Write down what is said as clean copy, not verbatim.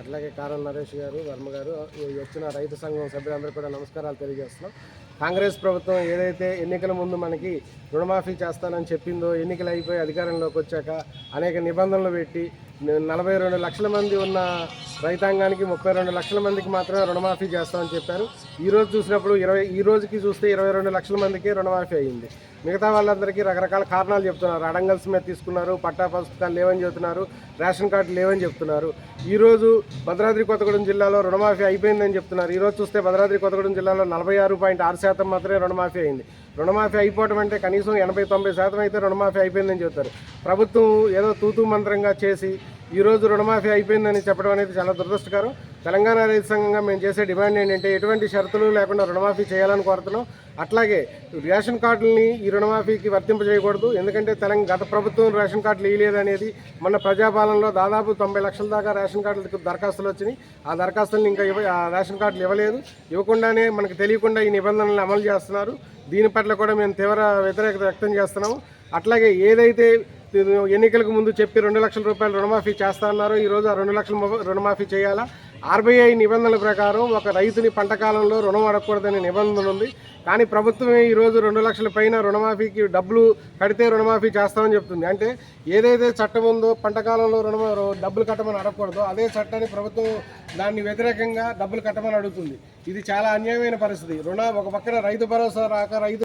అట్లాగే కారం నరేష్ గారు, వర్మ గారు, వచ్చిన రైతు సంఘం సభ్యులందరూ కూడా నమస్కారాలు తెలియజేస్తున్నాం. కాంగ్రెస్ ప్రభుత్వం ఏదైతే ఎన్నికల ముందు మనకి రుణమాఫీ చేస్తానని చెప్పిందో, ఎన్నికలు అయిపోయి అధికారంలోకి వచ్చాక అనేక నిబంధనలు పెట్టి 42 లక్షల మంది ఉన్న రైతాంగానికి 32 లక్షల మందికి మాత్రమే రుణమాఫీ చేస్తామని చెప్పారు. ఈరోజు చూసినప్పుడు ఈ రోజుకి చూస్తే 22 లక్షల మందికి రుణమాఫీ అయ్యింది. మిగతా వాళ్ళందరికీ రకరకాల కారణాలు చెప్తున్నారు. అడంగల్స్ మీద తీసుకున్నారు, పట్టా పుస్తకాలు లేవని చెప్తున్నారు, రేషన్ కార్డు లేవని చెప్తున్నారు. ఈరోజు భద్రాద్రి కొత్తగూడెం జిల్లాలో రుణమాఫీ అయిపోయిందని చెప్తున్నారు. ఈరోజు చూస్తే భద్రాద్రి కొత్తగూడెం జిల్లాలో 46.6% మాత్రమే రుణమాఫీ అయింది. రుణమాఫీ అయిపోవడం అంటే కనీసం 80-90% అయితే రుణమాఫీ అయిపోయిందని చెప్తారు. ప్రభుత్వం ఏదో తూతూ మంత్రంగా చేసి ఈరోజు రుణమాఫీ అయిపోయిందని చెప్పడం అనేది చాలా దురదృష్టకరం. తెలంగాణ రైతు సంఘంగా మేము చేసే డిమాండ్ ఏంటంటే ఎటువంటి షరతులు లేకుండా రుణమాఫీ చేయాలని కోరుతున్నాం. అట్లాగే రేషన్ కార్డులని ఈ రుణమాఫీకి వర్తింపజేయకూడదు. ఎందుకంటే గత ప్రభుత్వం రేషన్ కార్డులు ఇవ్వలేదనేది మన ప్రజాపాలనలో దాదాపు 90 లక్షల దాకా రేషన్ కార్డులకు దరఖాస్తులు వచ్చినాయి. ఆ దరఖాస్తులను ఇంకా ఆ రేషన్ కార్డులు ఇవ్వలేదు. ఇవ్వకుండానే మనకు తెలియకుండా ఈ నిబంధనలను అమలు చేస్తున్నారు. దీని పట్ల కూడా మేము తీవ్ర వ్యతిరేకత వ్యక్తం చేస్తున్నాము. అట్లాగే ఏదైతే ఎన్నికలకు ముందు చెప్పి 2 లక్షల రూపాయలు రుణమాఫీ చేస్తా అన్నారో ఈరోజు ఆ 2 లక్షల రుణమాఫీ చేయాలా? RBI నిబంధనల ప్రకారం ఒక రైతుని పంట కాలంలో రుణం అడగకూడదనే నిబంధన ఉంది. కానీ ప్రభుత్వమే ఈరోజు 2 లక్షల పైన రుణమాఫీకి డబ్బులు కడితే రుణమాఫీ చేస్తామని చెప్తుంది. అంటే ఏదైతే చట్టం ఉందో పంట కాలంలో డబ్బులు కట్టమని అడగకూడదో అదే చట్టాన్ని ప్రభుత్వం దాన్ని వ్యతిరేకంగా డబ్బులు కట్టమని అడుగుతుంది. ఇది చాలా అన్యాయమైన పరిస్థితి. ఒక పక్కన రైతు భరోసా రాక రైతు